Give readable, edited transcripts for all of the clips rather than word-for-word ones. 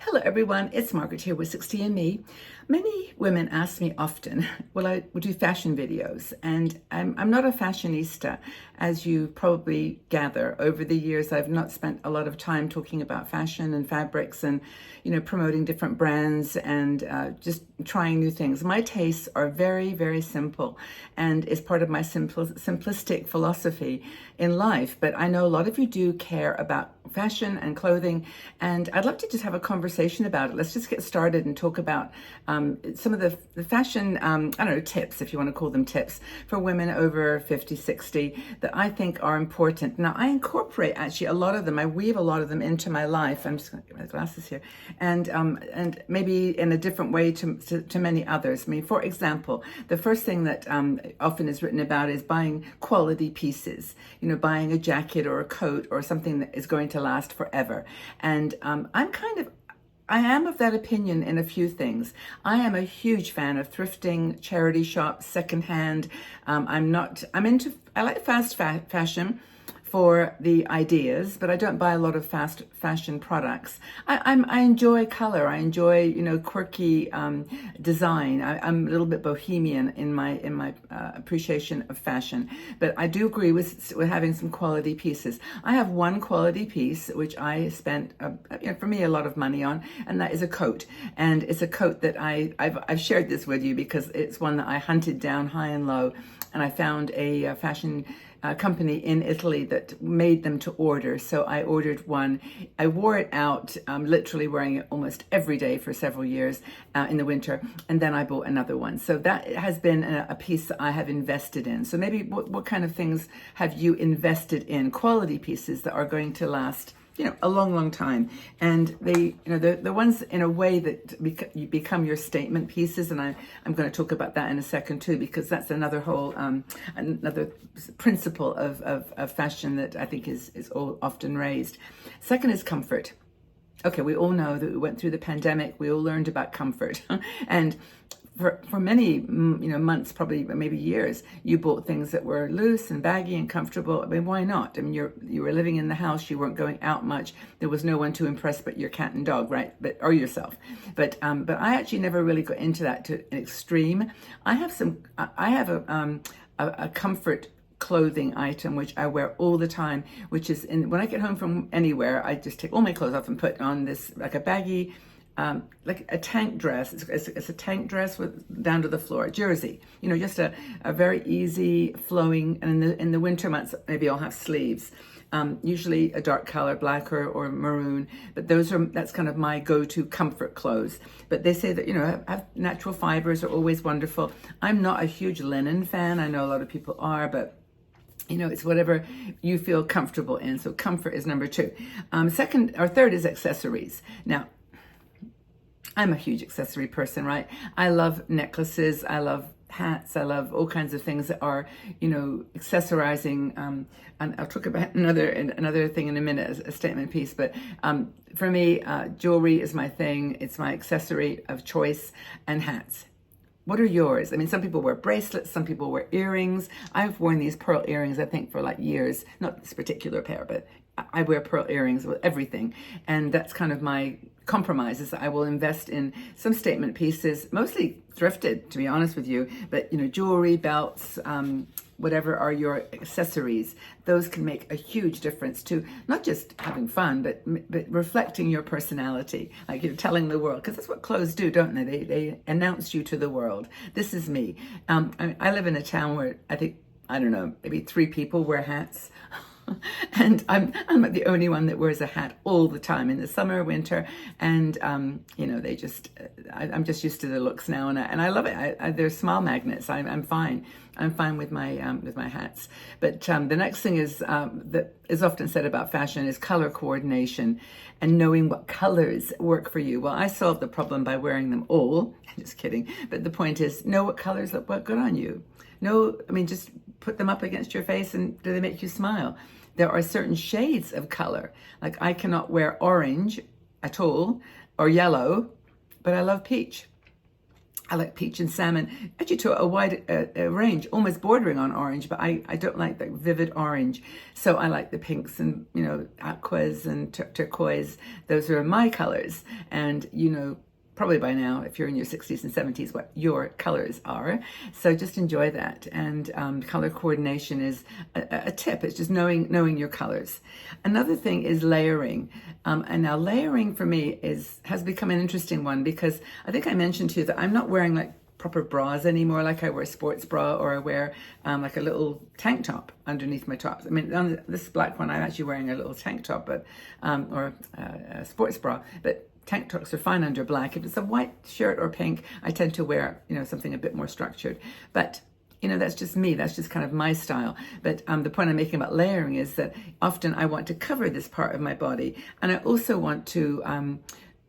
Hello everyone, it's Margaret here with 60andMe. Many women ask me often, will I do fashion videos? And I'm not a fashionista, as you probably gather. Over the years, I've not spent a lot of time talking about fashion and fabrics and, promoting different brands and just trying new things. My tastes are very, very simple and is part of my simplistic philosophy in life. But I know a lot of you do care about fashion and clothing, and I'd love to just have a conversation about it. Let's just get started and talk about some of the fashion, tips, if you want to call them tips, for women over 50, 60 that I think are important. Now, I incorporate actually a lot of them. I weave a lot of them into my life. I'm just going to get my glasses here. And maybe in a different way to many others. I mean, for example, the first thing that often is written about is buying quality pieces, buying a jacket or a coat or something that is going to last forever. And I am of that opinion in a few things. I am a huge fan of thrifting, charity shops, secondhand. I like fast fashion for the ideas, but I don't buy a lot of fast fashion products. I enjoy color. I enjoy, quirky design. I'm a little bit bohemian in my appreciation of fashion, but I do agree with having some quality pieces. I have one quality piece which I spent, for me, a lot of money on, and that is a coat. And it's a coat that I've shared this with you because it's one that I hunted down high and low, and I found a fashion company in Italy that made them to order. So I ordered one. I wore it out, literally wearing it almost every day for several years in the winter. And then I bought another one. So that has been a piece that I have invested in. So maybe what kind of things have you invested in? Quality pieces that are going to last a long, long time. And they, the ones in a way that become your statement pieces. And I'm going to talk about that in a second too, because that's another whole, another principle of fashion that I think is often raised. Second is comfort. Okay, we all know that we went through the pandemic. We all learned about comfort. And for many, months, probably maybe years, you bought things that were loose and baggy and comfortable. I mean, why not? I mean, you were living in the house, you weren't going out much. There was no one to impress but your cat and dog, right? Or yourself. But I actually never really got into that to an extreme. I have a comfort clothing item which I wear all the time, which is when I get home from anywhere, I just take all my clothes off and put on this like a baggy, like a tank dress. It's a tank dress with down to the floor, jersey. Just a very easy flowing. And in the winter months, maybe I'll have sleeves. Usually a dark color, black or maroon. But that's kind of my go-to comfort clothes. But they say that have natural fibers are always wonderful. I'm not a huge linen fan. I know a lot of people are, but it's whatever you feel comfortable in. So comfort is number two. Third is accessories. Now, I'm a huge accessory person, right? I love necklaces. I love hats. I love all kinds of things that are, accessorizing. And I'll talk about another thing in a minute, a statement piece. But for me, jewelry is my thing. It's my accessory of choice, and hats. What are yours? I mean, some people wear bracelets, some people wear earrings. I've worn these pearl earrings, I think, for like years. Not this particular pair, but I wear pearl earrings with everything. And that's kind of my compromise, is that I will invest in some statement pieces, mostly thrifted, to be honest with you. But, jewelry, belts, whatever are your accessories, those can make a huge difference to not just having fun, but reflecting your personality, like you're telling the world, because that's what clothes do, don't they? They announce you to the world. This is me. I live in a town where I don't know, maybe 3 people wear hats. And I'm the only one that wears a hat all the time in the summer, winter, and I'm just used to the looks now, and I love it. They're smile magnets. I'm fine. I'm fine with my hats. But the next thing is that is often said about fashion is color coordination and knowing what colors work for you. Well, I solved the problem by wearing them all. Just kidding. But the point is, know what colors look good on you. Just put them up against your face, and do they make you smile? There are certain shades of color. Like I cannot wear orange at all or yellow, but I love peach. I like peach and salmon, actually to a wide range, almost bordering on orange, but I don't like the vivid orange. So I like the pinks and, aquas and turquoise. Those are my colors. And, probably by now, if you're in your 60s and 70s, what your colors are. So just enjoy that. And color coordination is a tip. It's just knowing your colors. Another thing is layering. And now layering for me has become an interesting one, because I think I mentioned to you that I'm not wearing like proper bras anymore. Like I wear a sports bra, or I wear like a little tank top underneath my tops. I mean, on this black one, I'm actually wearing a little tank top, but or a sports bra. But tank tops are fine under black. If it's a white shirt or pink, I tend to wear, something a bit more structured. But, that's just me. That's just kind of my style. But the point I'm making about layering is that often I want to cover this part of my body. And I also want to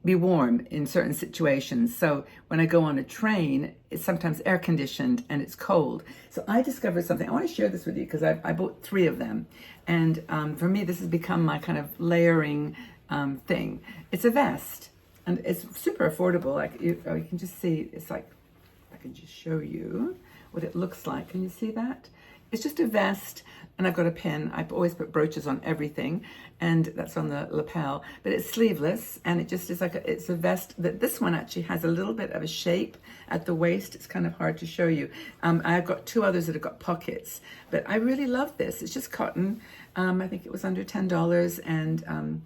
be warm in certain situations. So when I go on a train, it's sometimes air conditioned and it's cold. So I discovered something. I want to share this with you because I bought 3 of them. And for me, this has become my kind of layering thing. It's a vest, and it's super affordable. Like you can just see, it's like, I can just show you what it looks like. Can you see that? It's just a vest, and I've got a pin. I've always put brooches on everything, and that's on the lapel, but it's sleeveless, and it just is like it's a vest that this one actually has a little bit of a shape at the waist. It's kind of hard to show you. I've got 2 others that have got pockets, but I really love this. It's just cotton. I think it was under $10, and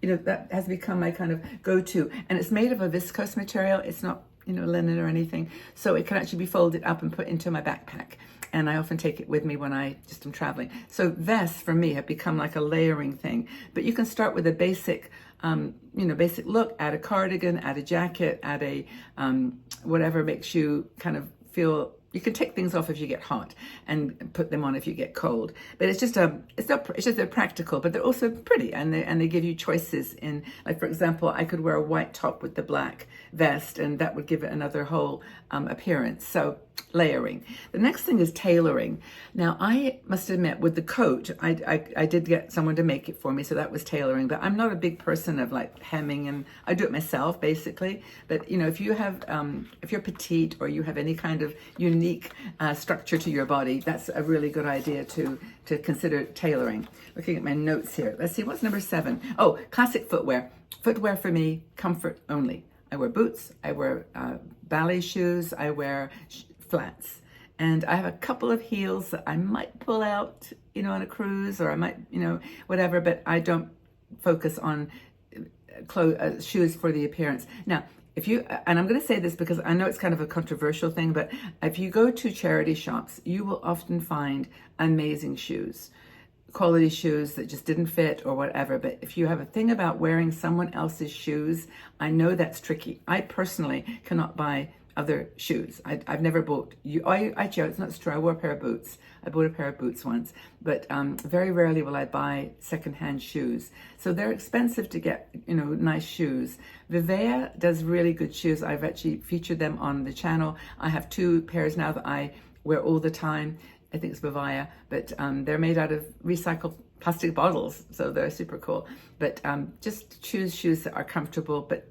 that has become my kind of go-to. And it's made of a viscose material. It's not, linen or anything. So it can actually be folded up and put into my backpack. And I often take it with me when I just am traveling. So vests for me have become like a layering thing. But you can start with a basic, basic look, add a cardigan, add a jacket, add a whatever makes you kind of feel. You can take things off if you get hot and put them on if you get cold. But it's just they're practical, but they're also pretty, and they give you choices in, like, for example, I could wear a white top with the black vest, and that would give it another whole appearance. So layering. The next thing is tailoring. Now, I must admit, with the coat, I did get someone to make it for me, so that was tailoring. But I'm not a big person of like hemming, and I do it myself basically. But if you have, if you're petite or you have any kind of unique structure to your body, that's a really good idea to consider tailoring. Looking at my notes here, let's see, what's number 7? Oh, classic footwear. Footwear for me, comfort only. I wear boots, I wear ballet shoes, I wear flats. And I have a couple of heels that I might pull out, on a cruise, or I might, whatever, but I don't focus on shoes for the appearance. Now, and I'm going to say this because I know it's kind of a controversial thing, but if you go to charity shops, you will often find amazing shoes, quality shoes that just didn't fit or whatever. But if you have a thing about wearing someone else's shoes, I know that's tricky. I personally cannot buy other shoes. I've never bought actually, it's not true. I wore a pair of boots. I bought a pair of boots once, but very rarely will I buy secondhand shoes. So they're expensive to get, nice shoes. Vivea does really good shoes. I've actually featured them on the channel. I have 2 pairs now that I wear all the time. I think it's Vivea, but they're made out of recycled plastic bottles, so they're super cool. But just choose shoes that are comfortable, but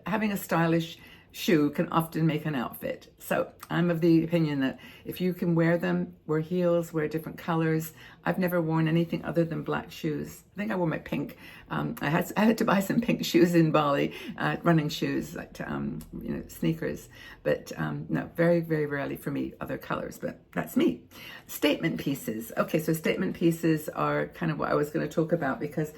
having a stylish shoe can often make an outfit. So I'm of the opinion that if you can wear them, wear heels, wear different colors. I've never worn anything other than black shoes. I think I wore my pink. I had to buy some pink shoes in Bali, running shoes, like sneakers. But no, very, very rarely for me other colors. But that's me. Statement pieces. Okay, so statement pieces are kind of what I was going to talk about because.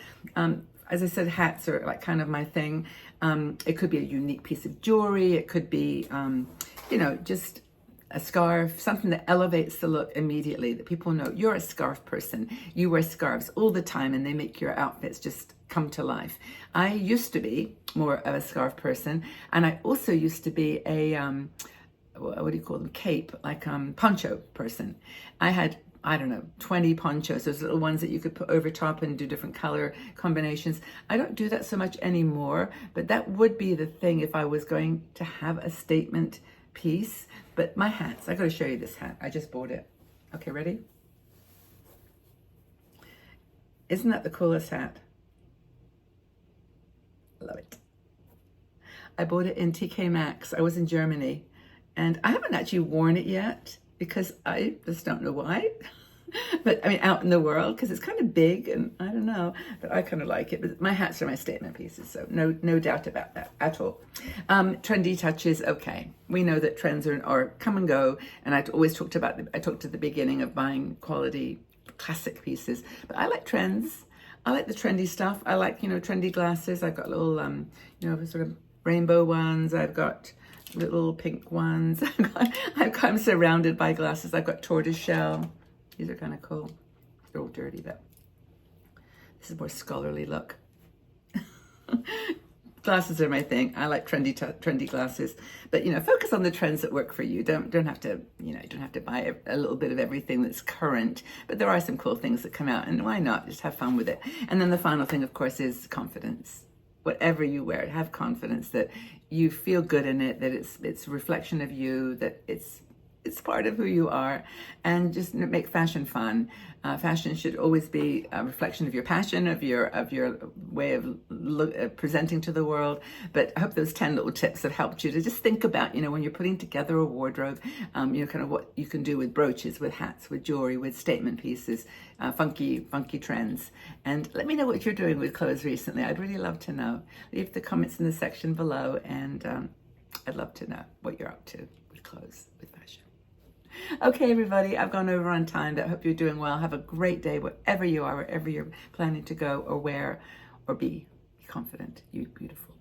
As I said, hats are like kind of my thing. It could be a unique piece of jewelry. It could be, just a scarf, something that elevates the look immediately, that people know you're a scarf person. You wear scarves all the time and they make your outfits just come to life. I used to be more of a scarf person, and I also used to be a, what do you call them? Cape, like poncho person. I had 20 ponchos, those little ones that you could put over top and do different color combinations. I don't do that so much anymore, but that would be the thing if I was going to have a statement piece. But my hats, I gotta show you this hat. I just bought it. Okay, ready? Isn't that the coolest hat? Love it. I bought it in TK Maxx. I was in Germany, and I haven't actually worn it yet because I just don't know why. But I mean, out in the world, because it's kind of big, and I don't know, but I kind of like it. But my hats are my statement pieces, so no doubt about that at all. Trendy touches, okay. We know that trends are come and go, and I always talked about. I talked at the beginning of buying quality classic pieces, but I like trends. I like the trendy stuff. I like, trendy glasses. I've got little, sort of rainbow ones. I've got little pink ones. I'm surrounded by glasses. I've got tortoiseshell. These are kind of cool. They're all dirty, but this is more scholarly look. Glasses are my thing. I like trendy glasses, but focus on the trends that work for you. Don't have to don't have to buy a little bit of everything that's current, but there are some cool things that come out, and why not just have fun with it? And then the final thing, of course, is confidence. Whatever you wear, have confidence that you feel good in it, that it's a reflection of you, that it's part of who you are, and just make fashion fun. Fashion should always be a reflection of your passion, of your way of presenting to the world. But I hope those 10 little tips have helped you to just think about, when you're putting together a wardrobe, kind of what you can do with brooches, with hats, with jewelry, with statement pieces, funky trends. And let me know what you're doing with clothes recently. I'd really love to know. Leave the comments in the section below, and I'd love to know what you're up to with clothes, with fashion. Okay, everybody, I've gone over on time, but I hope you're doing well. Have a great day, wherever you are, wherever you're planning to go or wear or be. Be confident. You're beautiful.